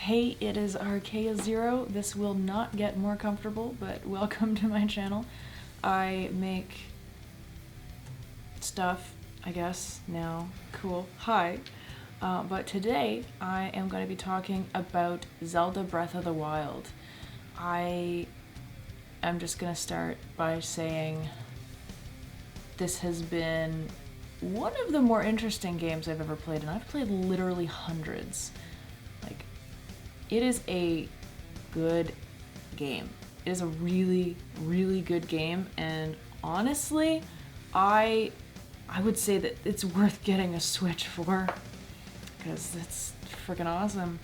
Hey, it is Archaea 0. This will not get more comfortable, but welcome to my channel. I make stuff, I guess, now. Cool. Hi. But today I am going to be talking about Zelda Breath of the Wild. I am just going to start by saying this has been one of the more interesting games I've ever played, and I've played literally hundreds. Like, it is a good game. It is a really, really good game, and honestly, I would say that it's worth getting a Switch for, because it's freaking awesome.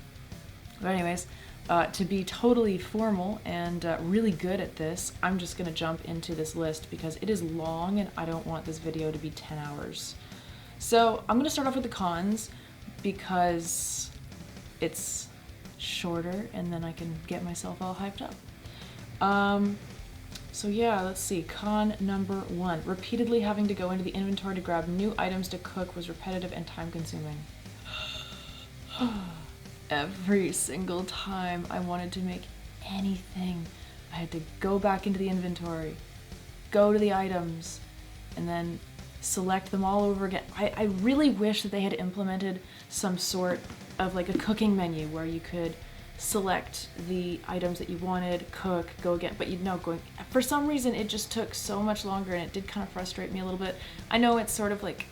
But anyways, to be totally formal and really good at this, I'm just gonna jump into this list because it is long and I don't want this video to be 10 hours. So I'm gonna start off with the cons because it's shorter and then I can get myself all hyped up. So yeah, let's see. Con number 1. Repeatedly having to go into the inventory to grab new items to cook was repetitive and time consuming. Every single time I wanted to make anything, I had to go back into the inventory, go to the items, and then select them all over again. I really wish that they had implemented some sort of like a cooking menu where you could select the items that you wanted, cook, go again, but you'd know going, for some reason it just took so much longer and it did kind of frustrate me a little bit. I know it's sort of like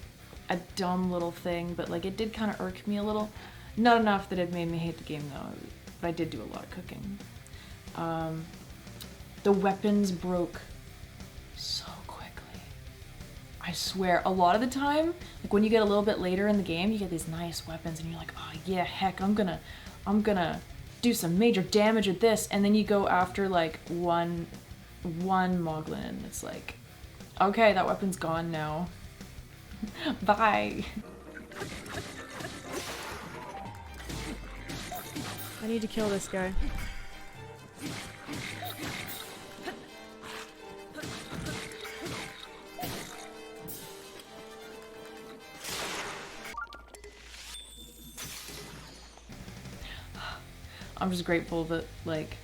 a dumb little thing, but like it did kind of irk me a little. Not enough that it made me hate the game though, but I did do a lot of cooking. The weapons broke so quickly. I swear, a lot of the time, like when you get a little bit later in the game, you get these nice weapons and you're like, oh yeah, heck, I'm gonna do some major damage with this, and then you go after like one Moglin and it's like, okay, that weapon's gone now. Bye. I need to kill this guy. I'm just grateful that like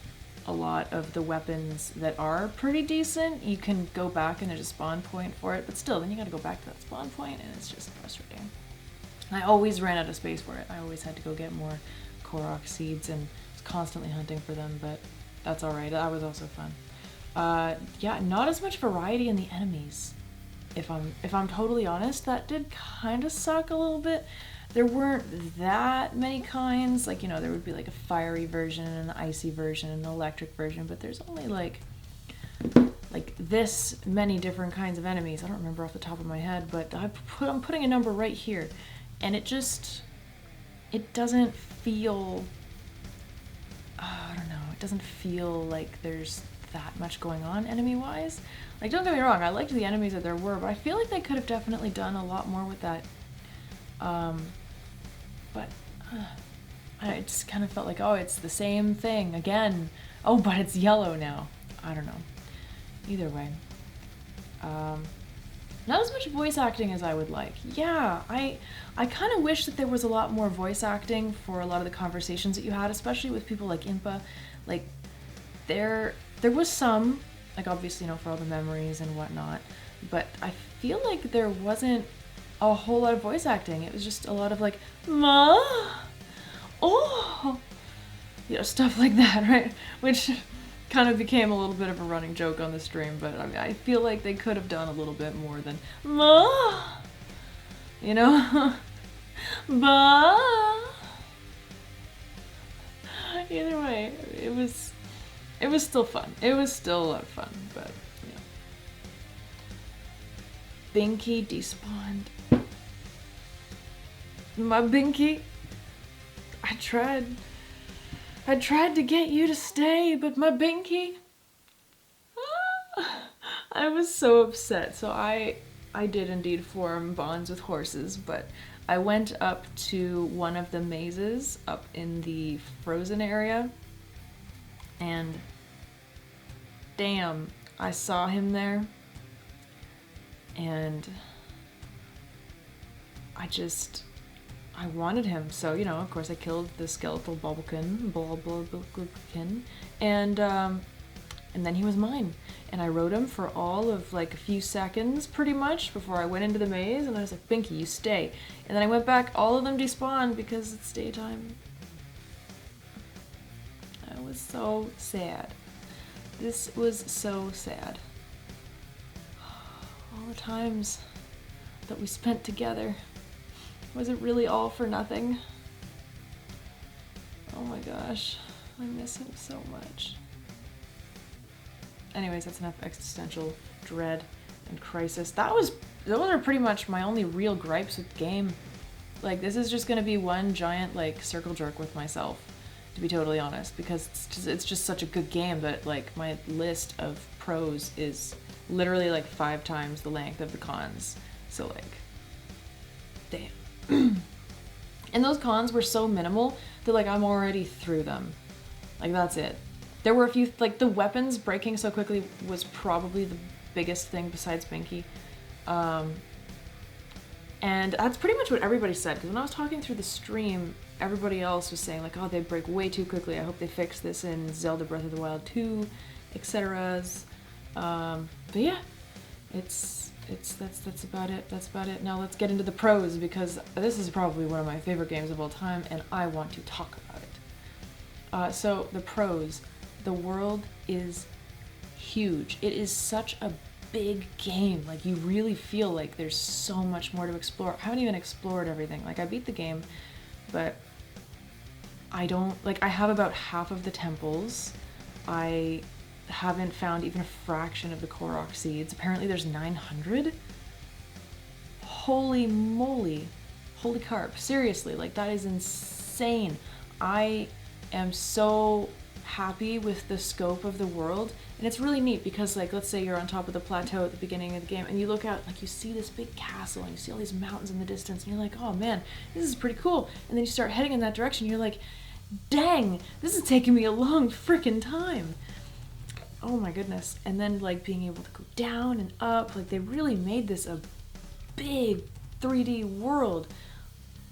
a lot of the weapons that are pretty decent, you can go back and there's a spawn point for it, but still then you gotta go back to that spawn point and it's just frustrating. I always ran out of space for it. I always had to go get more Korok seeds and was constantly hunting for them, but that's alright. That was also fun. Yeah, not as much variety in the enemies. If I'm totally honest, that did kind of suck a little bit. There weren't that many kinds. Like, you know, there would be like a fiery version and an icy version and an electric version, but there's only like this many different kinds of enemies. I don't remember off the top of my head, but I'm putting a number right here, and it doesn't feel, I don't know, it doesn't feel like there's that much going on enemy-wise. Like, don't get me wrong, I liked the enemies that there were, but I feel like they could have definitely done a lot more with that. But I just kind of felt like, oh, it's the same thing again. Oh, but it's yellow now. I don't know. Either way. Not as much voice acting as I would like. Yeah, I kind of wish that there was a lot more voice acting for a lot of the conversations that you had, especially with people like Impa. Like, there was some, like obviously, you know, for all the memories and whatnot, but I feel like there wasn't a whole lot of voice acting. It was just a lot of like, ma, oh, you know, stuff like that, right? Which kind of became a little bit of a running joke on the stream, but I mean, I feel like they could have done a little bit more than ma, you know, ba. Either way, it was still fun. It was still a lot of fun, but yeah. Binky despawned. My Binky, I tried to get you to stay, but my Binky, I was so upset. So I did indeed form bonds with horses, but I went up to one of the mazes up in the frozen area, and damn, I saw him there, and I I wanted him. So, you know, of course I killed the skeletal Bobblekin, and then he was mine. And I rode him for all of like a few seconds pretty much before I went into the maze, and I was like, Binky, you stay. And then I went back, all of them despawned because it's daytime. I was so sad. This was so sad. All the times that we spent together. Was it really all for nothing? Oh my gosh, I miss him so much. Anyways, that's enough existential dread and crisis. Those are pretty much my only real gripes with the game. Like, this is just gonna be one giant, like, circle jerk with myself, to be totally honest, because it's just such a good game that, like, my list of pros is literally, like, 5 times the length of the cons. So, like, damn. And those cons were so minimal that, like, I'm already through them. Like, that's it. There were a few, like, the weapons breaking so quickly was probably the biggest thing besides Binky. And that's pretty much what everybody said, because when I was talking through the stream, everybody else was saying, like, oh, they break way too quickly. I hope they fix this in Zelda Breath of the Wild 2, etc. But yeah, that's about it. That's about it. Now let's get into the pros, because this is probably one of my favorite games of all time, and I want to talk about it. So the pros. The world is huge. It is such a big game. Like, you really feel like there's so much more to explore. I haven't even explored everything. Like, I beat the game, but I don't, like, I have about half of the temples. I haven't found even a fraction of the Korok seeds. Apparently there's 900. Holy moly. Holy carp. Seriously, like, that is insane. I am so happy with the scope of the world, and it's really neat because, like, let's say you're on top of the plateau at the beginning of the game and you look out, like, you see this big castle and you see all these mountains in the distance, and you're like, oh man, this is pretty cool. And then you start heading in that direction, and you're like, dang, this is taking me a long freaking time. Oh my goodness. And then, like, being able to go down and up, like, they really made this a big 3D world,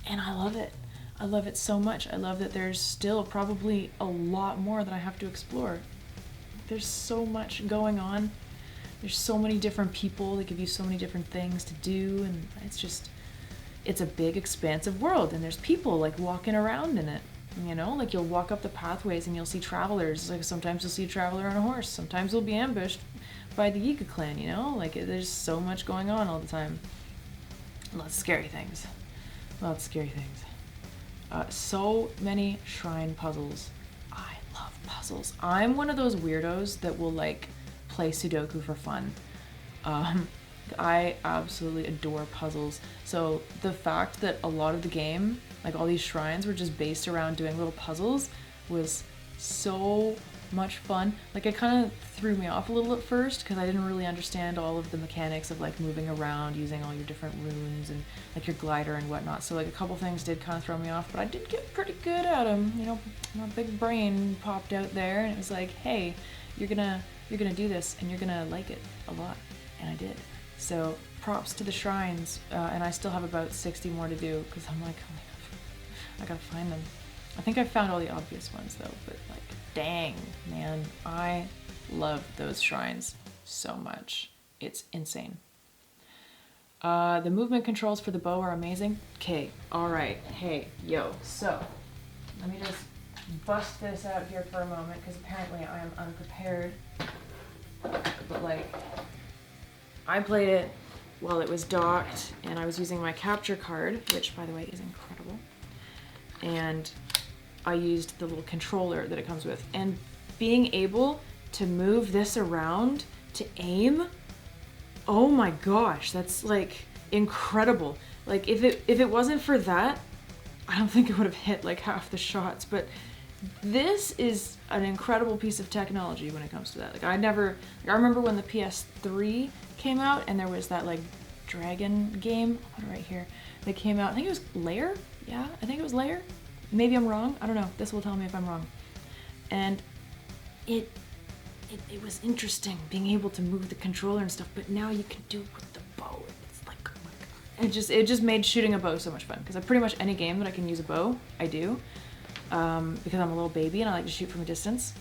and I love it. I love it so much. I love that there's still probably a lot more that I have to explore. There's so much going on. There's so many different people that give you so many different things to do, and it's a big, expansive world, and there's people, like, walking around in it. You know, like, you'll walk up the pathways and you'll see travelers. Like, sometimes you'll see a traveler on a horse. Sometimes you'll be ambushed by the Yiga clan, you know? Like, there's so much going on all the time. Lots of scary things. Lots of scary things. So many shrine puzzles. I love puzzles. I'm one of those weirdos that will, like, play Sudoku for fun. I absolutely adore puzzles. So the fact that a lot of the game, like, all these shrines were just based around doing little puzzles was so much fun. Like, it kind of threw me off a little at first because I didn't really understand all of the mechanics of, like, moving around using all your different runes and, like, your glider and whatnot. So, like, a couple things did kind of throw me off, but I did get pretty good at them. You know, my big brain popped out there and it was like, hey, you're gonna do this and you're gonna like it a lot. And I did. So props to the shrines, and I still have about 60 more to do because I'm like, oh my god, I gotta find them. I think I found all the obvious ones though, but, like, dang, man, I love those shrines so much. It's insane. The movement controls for the bow are amazing. Okay, alright, hey, yo, so, let me just bust this out here for a moment, because apparently I am unprepared. But, like, I played it while it was docked, and I was using my capture card, which, by the way, is incredible. And I used the little controller that it comes with. And being able to move this around to aim, oh my gosh, that's, like, incredible. Like, if it wasn't for that, I don't think it would have hit, like, half the shots. But this is an incredible piece of technology when it comes to that. Like, I remember when the PS3 came out and there was that, like, dragon game, I'll put it right here, that came out. I think it was Lair? Yeah, I think it was Lair. Maybe I'm wrong. I don't know. This will tell me if I'm wrong. And it was interesting being able to move the controller and stuff, but now you can do it with the bow. It's like, oh my god, it just made shooting a bow so much fun, because pretty much any game that I can use a bow, I do, because I'm a little baby and I like to shoot from a distance,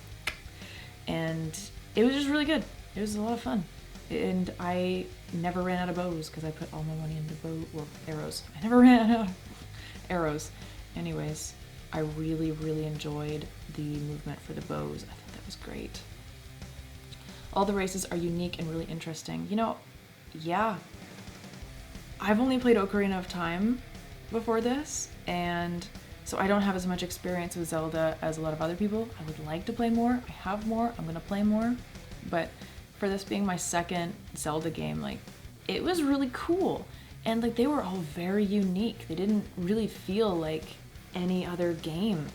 and it was just really good. It was a lot of fun, and I never ran out of bows because I put all my money into arrows. I never ran out of arrows. Anyways, I really, really enjoyed the movement for the bows. I thought that was great. All the races are unique and really interesting. You know, yeah. I've only played Ocarina of Time before this, and so I don't have as much experience with Zelda as a lot of other people. I would like to play more. I have more. I'm gonna play more. But for this being my second Zelda game, like, it was really cool. And like, they were all very unique. They didn't really feel like any other game.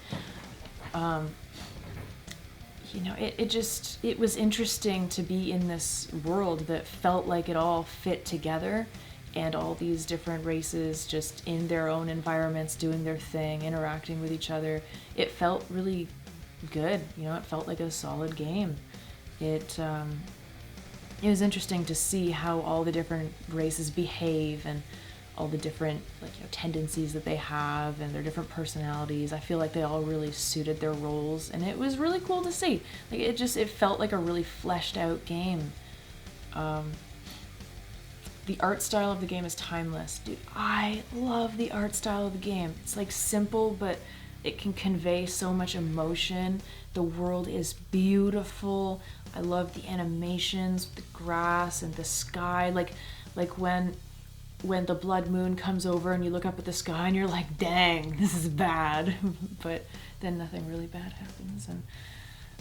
You know, it was interesting to be in this world that felt like it all fit together, and all these different races just in their own environments doing their thing, interacting with each other. It felt really good, you know, it felt like a solid game. It was interesting to see how all the different races behave, and all the different, like, you know, tendencies that they have, and their different personalities. I feel like they all really suited their roles, and it was really cool to see. Like, it felt like a really fleshed out game. The art style of the game is timeless. Dude, I love the art style of the game. It's like simple, but it can convey so much emotion. The world is beautiful. I love the animations, the grass and the sky. Like when the blood moon comes over and you look up at the sky and you're like, dang, this is bad. But then nothing really bad happens. And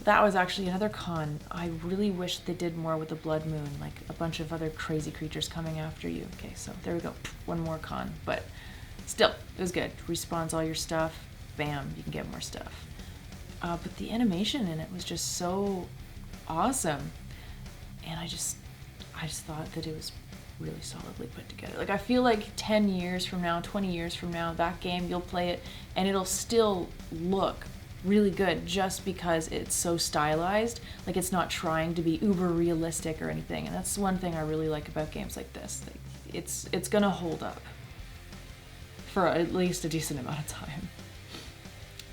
that was actually another con. I really wish they did more with the blood moon, like a bunch of other crazy creatures coming after you. Okay, so there we go. One more con. But still, it was good. Respawns all your stuff. Bam, you can get more stuff. But the animation in it was just so awesome. And I just thought that it was really solidly put together. Like, I feel like 10 years from now, 20 years from now, that game, you'll play it and it'll still look really good, just because it's so stylized. Like, it's not trying to be uber realistic or anything. And that's one thing I really like about games like this. Like, it's gonna hold up for at least a decent amount of time.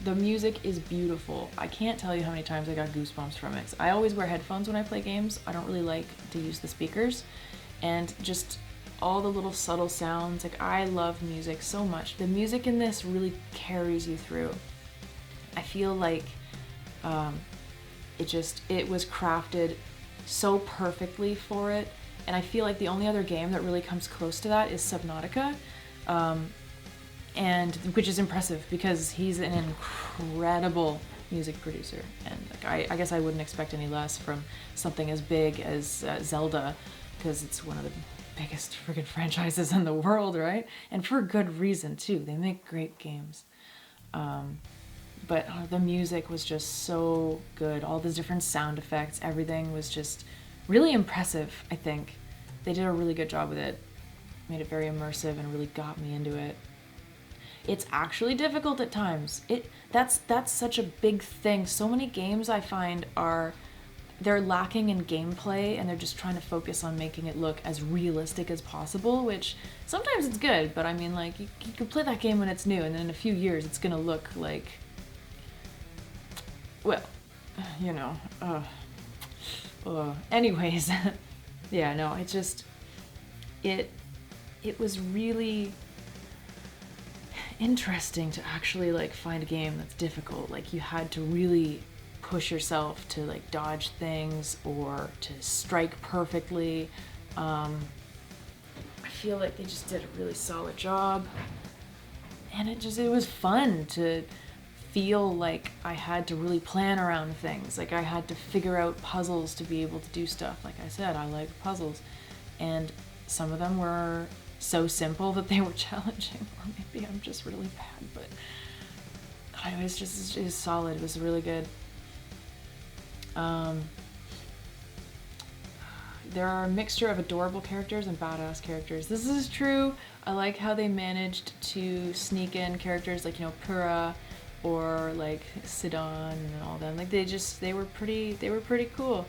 The music is beautiful. I can't tell you how many times I got goosebumps from it. I always wear headphones when I play games. I don't really like to use the speakers. And just all the little subtle sounds. Like, I love music so much. The music in this really carries you through. I feel like it was crafted so perfectly for it. And I feel like the only other game that really comes close to that is Subnautica. And which is impressive, because he's an incredible music producer, and like, I guess I wouldn't expect any less from something as big as Zelda, because it's one of the biggest friggin' franchises in the world, right? And for good reason too. They make great games. But the music was just so good. All the different sound effects, everything was just really impressive. I think they did a really good job with it. Made it very immersive and really got me into it. It's actually difficult at times. That's such a big thing. So many games I find they're lacking in gameplay, and they're just trying to focus on making it look as realistic as possible, which sometimes it's good, but I mean, like, you can play that game when it's new, and then in a few years it's gonna look like, well, you know, anyways. Yeah, no, it was really interesting to actually, like, find a game that's difficult. Like, you had to really push yourself to, like, dodge things or to strike perfectly. I feel like they just did a really solid job, and it was fun to feel like I had to really plan around things. Like, I had to figure out puzzles to be able to do stuff. Like I said, I like puzzles, and some of them were so simple that they were challenging, or maybe I'm just really bad, but it was solid. It was really good. There are a mixture of adorable characters and badass characters. This is true. I like how they managed to sneak in characters like, you know, Pura or like Sidon and all them. Like, they were pretty cool.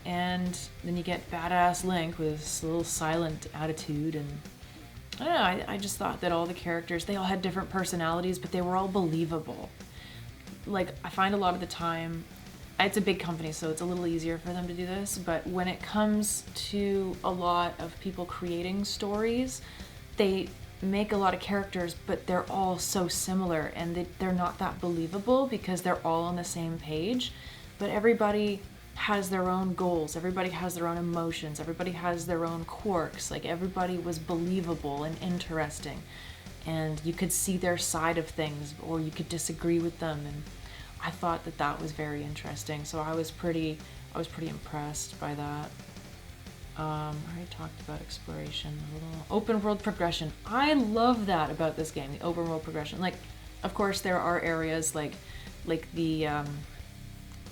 And then you get badass Link with this little silent attitude, and I don't know, I just thought that all the characters, they all had different personalities, but they were all believable. Like, I find a lot of the time, it's a big company, so it's a little easier for them to do this, but when it comes to a lot of people creating stories, they make a lot of characters, but they're all so similar, and they're not that believable because they're all on the same page. But everybody has their own goals, everybody has their own emotions, everybody has their own quirks. Like, everybody was believable and interesting, and you could see their side of things, or you could disagree with them, and I thought that that was very interesting. So I was pretty impressed by that. I already talked about exploration, a little open world progression. I love that about this game, the open world progression. Like, of course, there are areas like the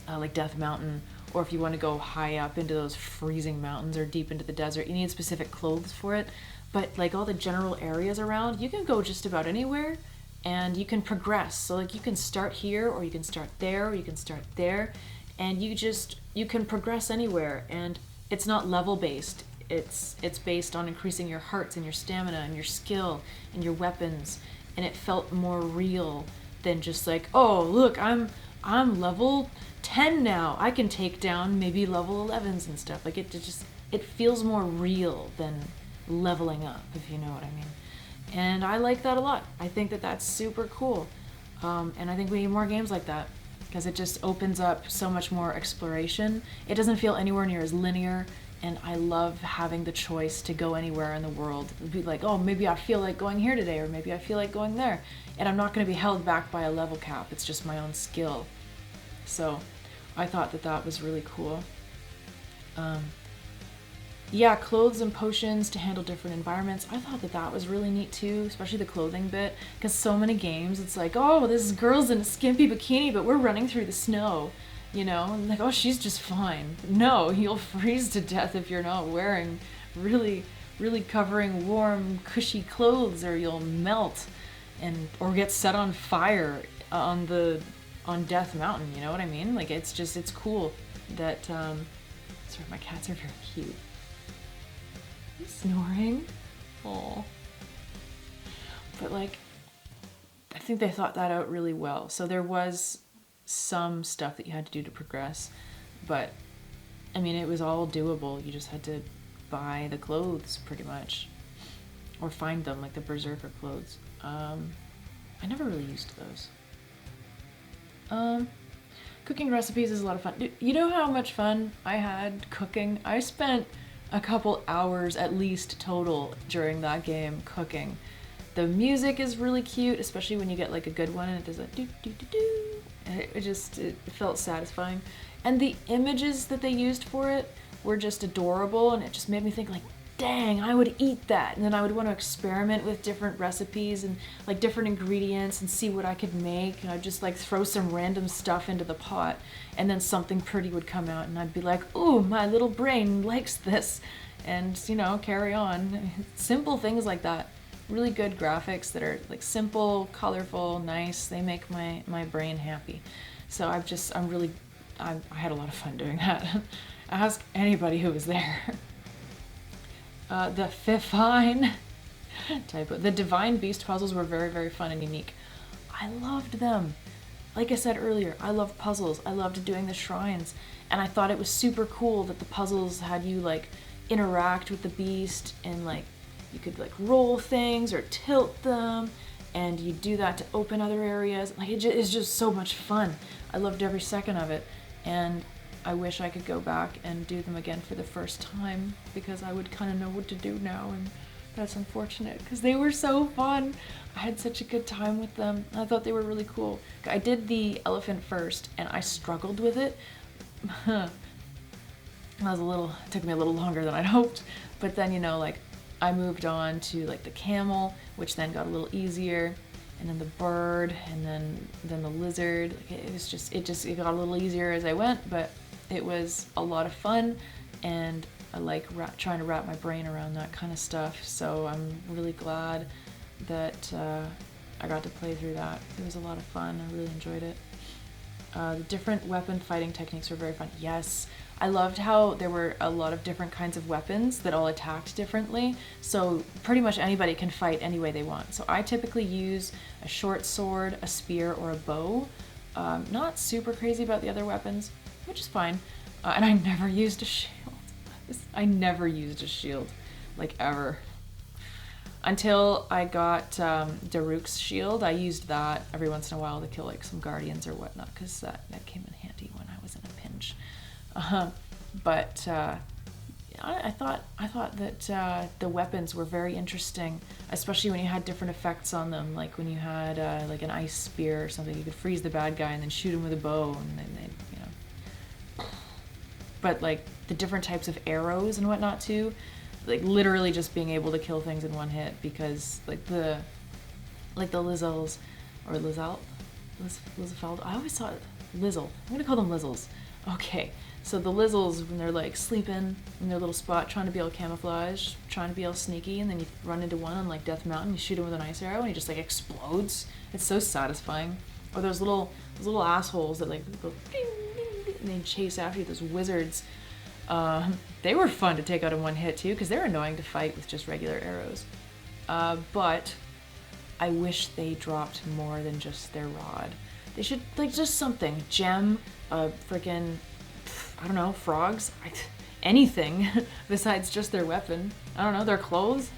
like Death Mountain, or if you want to go high up into those freezing mountains or deep into the desert, you need specific clothes for it. But like all the general areas around, you can go just about anywhere, and you can progress. So like, you can start here, or you can start there, or you can start there, and you can progress anywhere. And it's not level based. It's based on increasing your hearts and your stamina and your skill and your weapons, and it felt more real than just like, oh look, I'm level 10 now. I can take down maybe level 11s and stuff. Like, it feels more real than leveling up, if you know what I mean. And I like that a lot. I think that that's super cool. And I think we need more games like that, because it just opens up so much more exploration. It doesn't feel anywhere near as linear, and I love having the choice to go anywhere in the world. It'd be like, oh, maybe I feel like going here today, or maybe I feel like going there. And I'm not going to be held back by a level cap. It's just my own skill. So I thought that that was really cool. Yeah, clothes and potions to handle different environments. I thought that that was really neat too, especially the clothing bit, because so many games it's like, oh, this girl's in a skimpy bikini, but we're running through the snow, you know, and like, oh, she's just fine. No, you'll freeze to death if you're not wearing really, really covering warm, cushy clothes, or you'll melt or get set on fire on Death Mountain. You know what I mean? Like, it's cool that. Sorry, my cats are very cute. Snoring. Aw. But like, I think they thought that out really well. So there was some stuff that you had to do to progress, but I mean, it was all doable. You just had to buy the clothes pretty much, or find them, like the berserker clothes. I never really used those. Cooking recipes is a lot of fun. You know how much fun I had cooking? I spent a couple hours at least total during that game cooking. The music is really cute, especially when you get like a good one and it does a do do do do. And it felt satisfying. And the images that they used for it were just adorable, and it just made me think like, dang, I would eat that. And then I would want to experiment with different recipes and like different ingredients and see what I could make. And I'd just like throw some random stuff into the pot, and then something pretty would come out, and I'd be like, ooh, my little brain likes this. And, you know, carry on. Simple things like that. Really good graphics that are like simple, colorful, nice. They make my brain happy. So I had a lot of fun doing that. Ask anybody who was there. The Fifine typo. The Divine Beast puzzles were very, very fun and unique. I loved them. Like I said earlier, I love puzzles. I loved doing the shrines. And I thought it was super cool that the puzzles had you like interact with the beast, and like you could like roll things or tilt them, and you do that to open other areas. Like, it's just so much fun. I loved every second of it. And I wish I could go back and do them again for the first time, because I would kind of know what to do now, and that's unfortunate because they were so fun. I had such a good time with them. I thought they were really cool. I did the elephant first, and I struggled with it. It took me a little longer than I'd hoped, but then, you know, like, I moved on to like the camel, which then got a little easier, and then the bird, and then the lizard. Like, it got a little easier as I went, but it was a lot of fun, and I like trying to wrap my brain around that kind of stuff. So I'm really glad that I got to play through that. It was a lot of fun. I really enjoyed it. The different weapon fighting techniques were very fun. Yes, I loved how there were a lot of different kinds of weapons that all attacked differently, so pretty much anybody can fight any way they want. So I typically use a short sword, a spear, or a bow. Not super crazy about the other weapons, which is fine. And I never used a shield. I never used a shield, like ever. Until I got Daruk's shield. I used that every once in a while to kill like some guardians or whatnot, because that came in handy when I was in a pinch. But I thought that the weapons were very interesting, especially when you had different effects on them. Like when you had like an ice spear or something, you could freeze the bad guy and then shoot him with a bow, and then they, you know. But like the different types of arrows and whatnot too, like literally just being able to kill things in one hit, because like the Lizzles or Lizzfeld. I always thought Lizzle. I'm gonna call them Lizzles. Okay. So the Lizzles, when they're like sleeping in their little spot, trying to be all camouflage, trying to be all sneaky, and then you run into one on like Death Mountain, you shoot him with an ice arrow, and he just like explodes. It's so satisfying. Or those little assholes that like go ding, ding, ding, and they chase after you. Those wizards. They were fun to take out in one hit too, because they're annoying to fight with just regular arrows. But I wish they dropped more than just their rod. They should like just something. Gem, freaking. I don't know, frogs, anything besides just their weapon. I don't know, their clothes,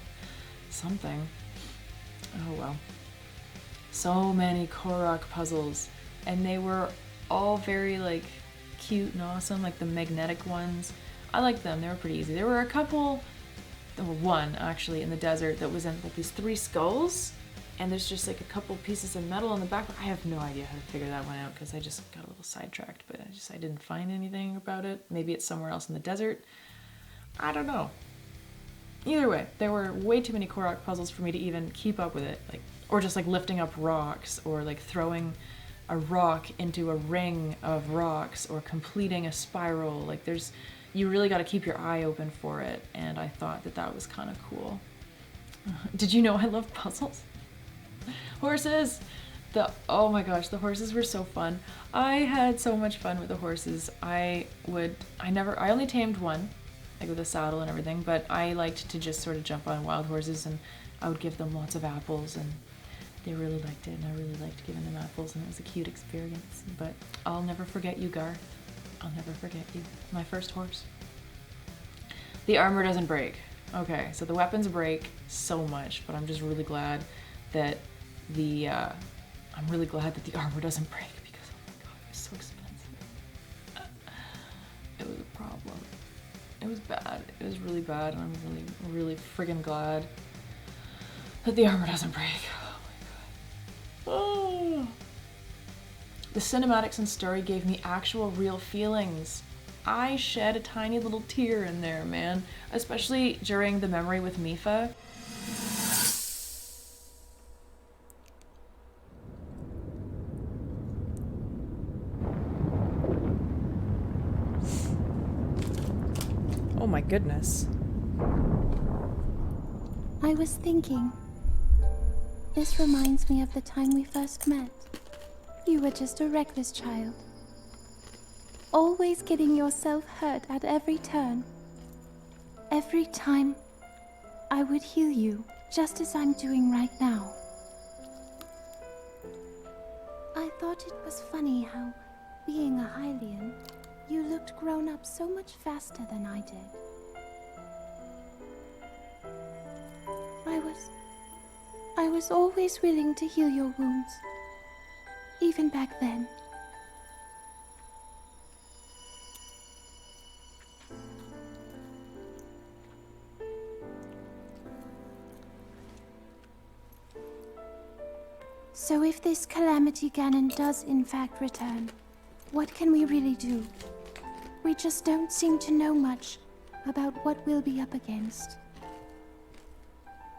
something. Oh well. So many Korok puzzles, and they were all very like cute and awesome, like the magnetic ones. I liked them, they were pretty easy. There were a couple, there were one actually in the desert that was in like these 3 skulls, and there's just like a couple pieces of metal on the back. I have no idea how to figure that one out, because I just got a little sidetracked, but I didn't find anything about it. Maybe it's somewhere else in the desert. I don't know. Either way, there were way too many Korok puzzles for me to even keep up with it. Like, or just like lifting up rocks, or like throwing a rock into a ring of rocks, or completing a spiral. Like you really got to keep your eye open for it, and I thought that was kind of cool. Did you know I love puzzles? Horses! Oh my gosh, the horses were so fun. I had so much fun with the horses. I only tamed one, like with a saddle and everything, but I liked to just sort of jump on wild horses, and I would give them lots of apples, and they really liked it, and I really liked giving them apples, and it was a cute experience. But I'll never forget you, Garth. I'll never forget you. My first horse. The armor doesn't break. Okay, so the weapons break so much, but I'm just really glad that the armor doesn't break, because oh my god, it was so expensive. It was a problem. It was bad. It was really bad, and I'm really, really friggin' glad that the armor doesn't break. Oh my god. Oh. The cinematics and story gave me actual real feelings. I shed a tiny little tear in there, man. Especially during the memory with Mipha. Oh my goodness. I was thinking. This reminds me of the time we first met. You were just a reckless child. Always getting yourself hurt at every turn. Every time, I would heal you, just as I'm doing right now. I thought it was funny how, being a Hylian, you looked grown up so much faster than I did. I was always willing to heal your wounds, even back then. So if this Calamity Ganon does in fact return, what can we really do? We just don't seem to know much about what we'll be up against.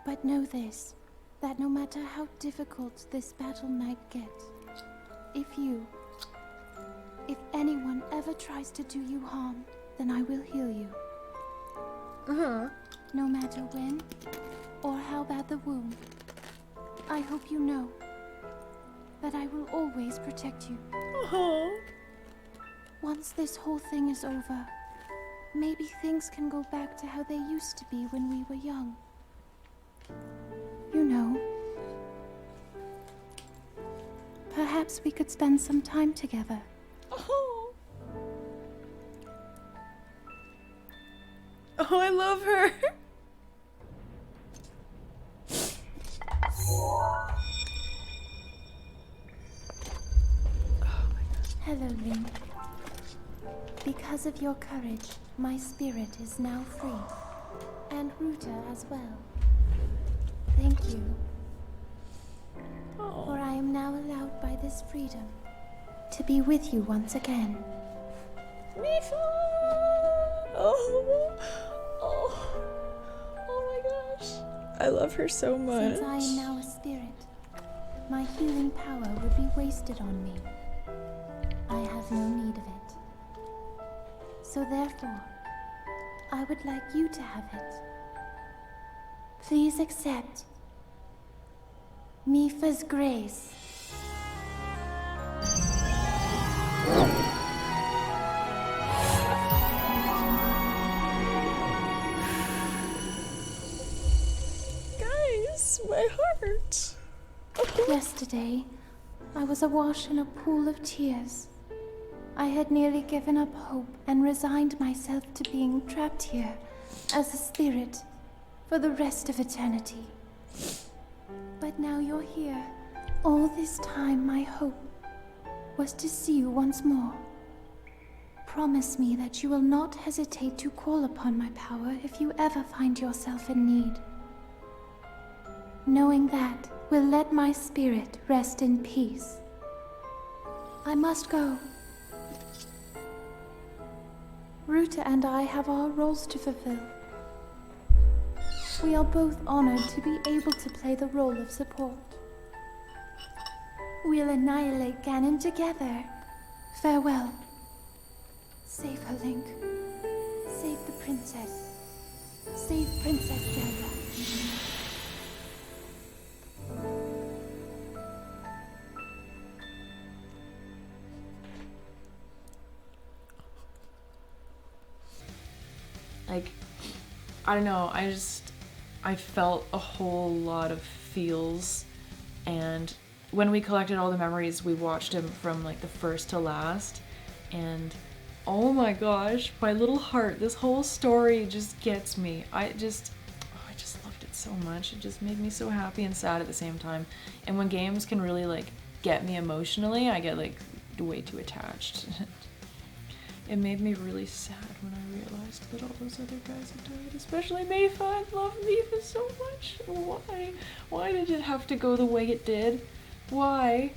But know this, that no matter how difficult this battle might get, if anyone ever tries to do you harm, then I will heal you. No matter when or how bad the wound, I hope you know that I will always protect you. Once this whole thing is over, Maybe things can go back to how they used to be when we were young. You know, perhaps we could spend some time together. Oh. Oh, I love her. Hello, Link. Because of your courage, my spirit is now free. And Ruta as well. Thank you. For I am now allowed by this freedom to be with you once again. Mifa! Oh. Oh. Oh my gosh. I love her so much. Since I am now a spirit, my healing power would be wasted on me. I have no need of it. So therefore, I would like you to have it. Please accept Mifa's grace. Guys, my heart. Yesterday, I was awash in a pool of tears. I had nearly given up hope and resigned myself to being trapped here as a spirit for the rest of eternity. But now you're here. All this time, my hope was to see you once more. Promise me that you will not hesitate to call upon my power if you ever find yourself in need. Knowing that will let my spirit rest in peace. I must go. Ruta and I have our roles to fulfill. We are both honored to be able to play the role of support. We'll annihilate Ganon together. Farewell. Save her, Link. Save the princess. Save Princess Zelda. Like, I don't know, I felt a whole lot of feels, and when we collected all the memories, we watched him from like the first to last, and oh my gosh, my little heart, this whole story just gets me. I just loved it so much. It just made me so happy and sad at the same time. And when games can really like get me emotionally, I get like way too attached. It made me really sad when I realized that all those other guys had died, especially Mifa. I love Mifa so much. Why? Why did it have to go the way it did? Why?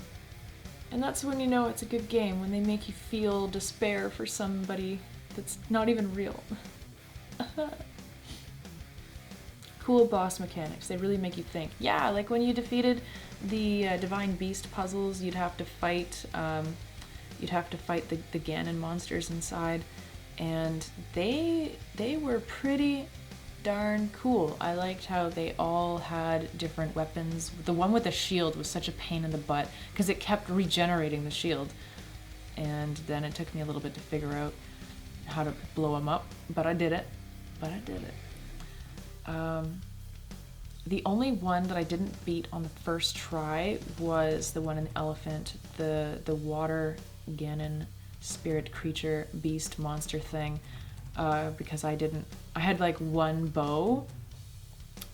And that's when you know it's a good game, when they make you feel despair for somebody that's not even real. Cool boss mechanics. They really make you think. Yeah, like when you defeated the Divine Beast puzzles, you'd have to fight the Ganon monsters inside, and they were pretty darn cool. I liked how they all had different weapons. The one with the shield was such a pain in the butt because it kept regenerating the shield, and then it took me a little bit to figure out how to blow them up, but I did it. The only one that I didn't beat on the first try was the one in the elephant, the water Ganon spirit creature beast monster thing, because I had like one bow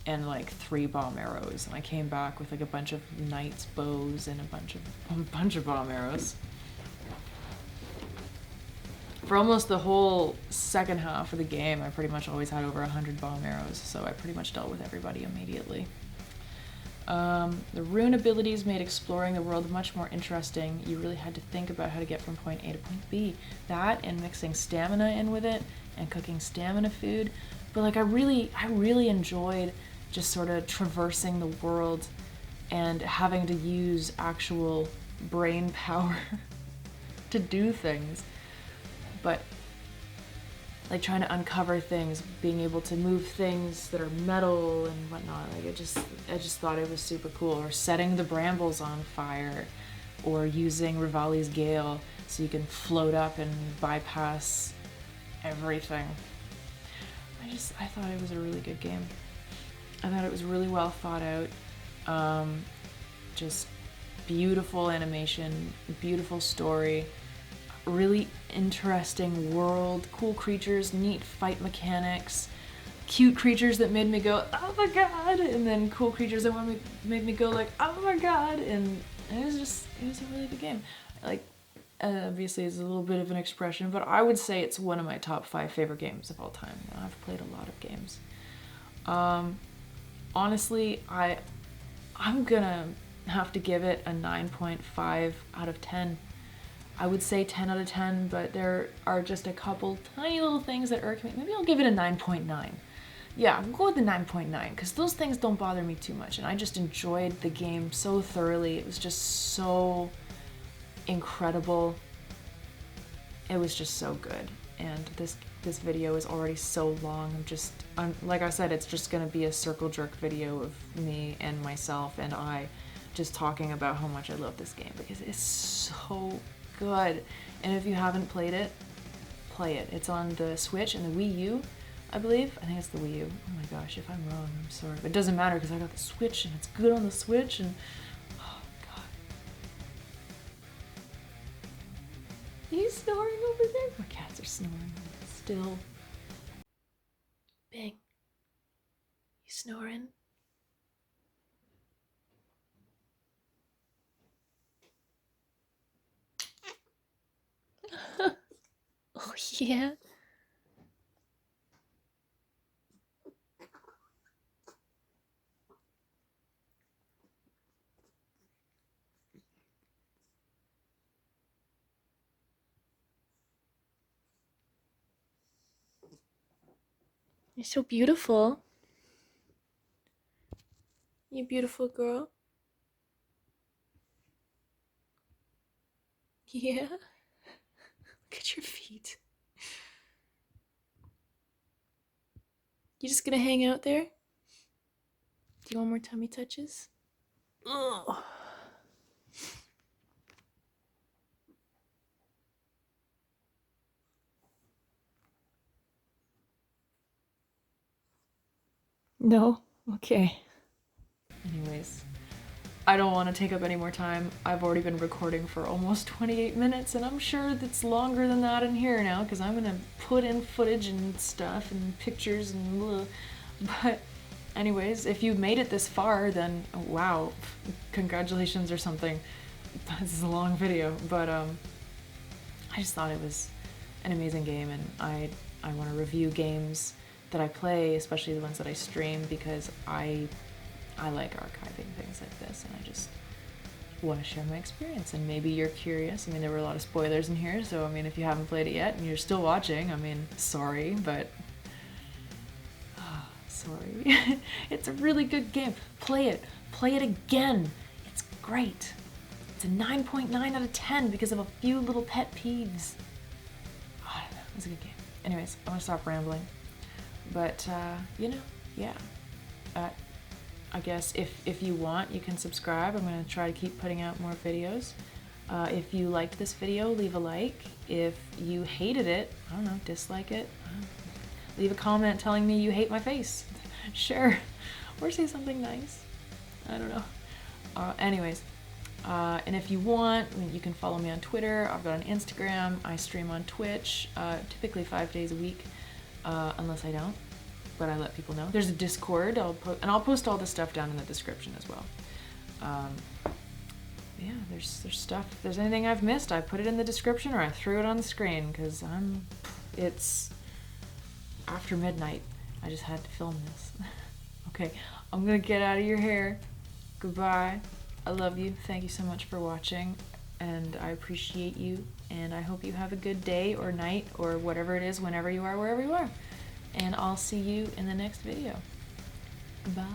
and like 3 bomb arrows, and I came back with like a bunch of knights bows and a bunch of bomb arrows. For almost the whole second half of the game, I pretty much always had over 100 bomb arrows, so I pretty much dealt with everybody immediately. The rune abilities made exploring the world much more interesting. You really had to think about how to get from point A to point B. That and mixing stamina in with it and cooking stamina food. But like I really enjoyed just sort of traversing the world and having to use actual brain power to do things. But like trying to uncover things, being able to move things that are metal and whatnot, like I just thought it was super cool. Or setting the brambles on fire, or using Rivali's Gale so you can float up and bypass everything. I thought it was a really good game. I thought it was really well thought out. Just beautiful animation, beautiful story, really interesting world, cool creatures, neat fight mechanics, cute creatures that made me go, oh my god, and then cool creatures that made me go like, oh my god, and it was a really good game. Like, obviously it's a little bit of an expression, but I would say it's one of my top 5 favorite games of all time. I've played a lot of games. Honestly, I'm gonna have to give it a 9.5 out of 10. I would say 10 out of 10, but there are just a couple tiny little things that irk me. Maybe I'll give it a 9.9. Yeah, I'll go with the 9.9, because those things don't bother me too much, and I just enjoyed the game so thoroughly. It was just so incredible. It was just so good, and this video is already so long. I'm like I said, it's just gonna be a circle jerk video of me and myself and I just talking about how much I love this game, because it's so good. And if you haven't played it, play it. It's on the Switch and the Wii U, I believe. I think it's the Wii U. Oh my gosh, if I'm wrong, I'm sorry. But it doesn't matter, because I got the Switch and it's good on the Switch, and oh god. Are you snoring over there? My cats are snoring still. Bing. You snoring? Oh yeah. You're so beautiful. You beautiful girl. Yeah. Look at your feet. You just gonna hang out there? Do you want more tummy touches? Ugh. No? Okay. Anyways, I don't want to take up any more time. I've already been recording for almost 28 minutes, and I'm sure that's longer than that in here now, because I'm gonna put in footage and stuff and pictures and blah. But anyways, if you made it this far, then wow, congratulations or something. This is a long video, but I just thought it was an amazing game, and I want to review games that I play, especially the ones that I stream, because I like archiving things like this, and I just want to share my experience. And maybe you're curious. I mean, there were a lot of spoilers in here, so I mean, if you haven't played it yet and you're still watching, I mean, sorry, but sorry. It's a really good game. Play it again. It's great. It's a 9.9 out of 10 because of a few little pet peeves. I don't know, it was a good game. Anyways, I'm gonna stop rambling. But, you know, yeah. I guess if you want, you can subscribe. I'm going to try to keep putting out more videos. If you liked this video, leave a like. If you hated it, I don't know, dislike it, leave a comment telling me you hate my face. Sure. Or say something nice. I don't know. Anyways, and if you want, you can follow me on Twitter. I've got an Instagram. I stream on Twitch, typically 5 days a week, unless I don't. But I let people know. There's a Discord, I'll post all this stuff down in the description as well. Yeah, there's stuff. If there's anything I've missed, I put it in the description or I threw it on the screen, because it's after midnight. I just had to film this. Okay, I'm gonna get out of your hair. Goodbye. I love you. Thank you so much for watching, and I appreciate you, and I hope you have a good day or night or whatever it is, whenever you are, wherever you are. And I'll see you in the next video. Bye.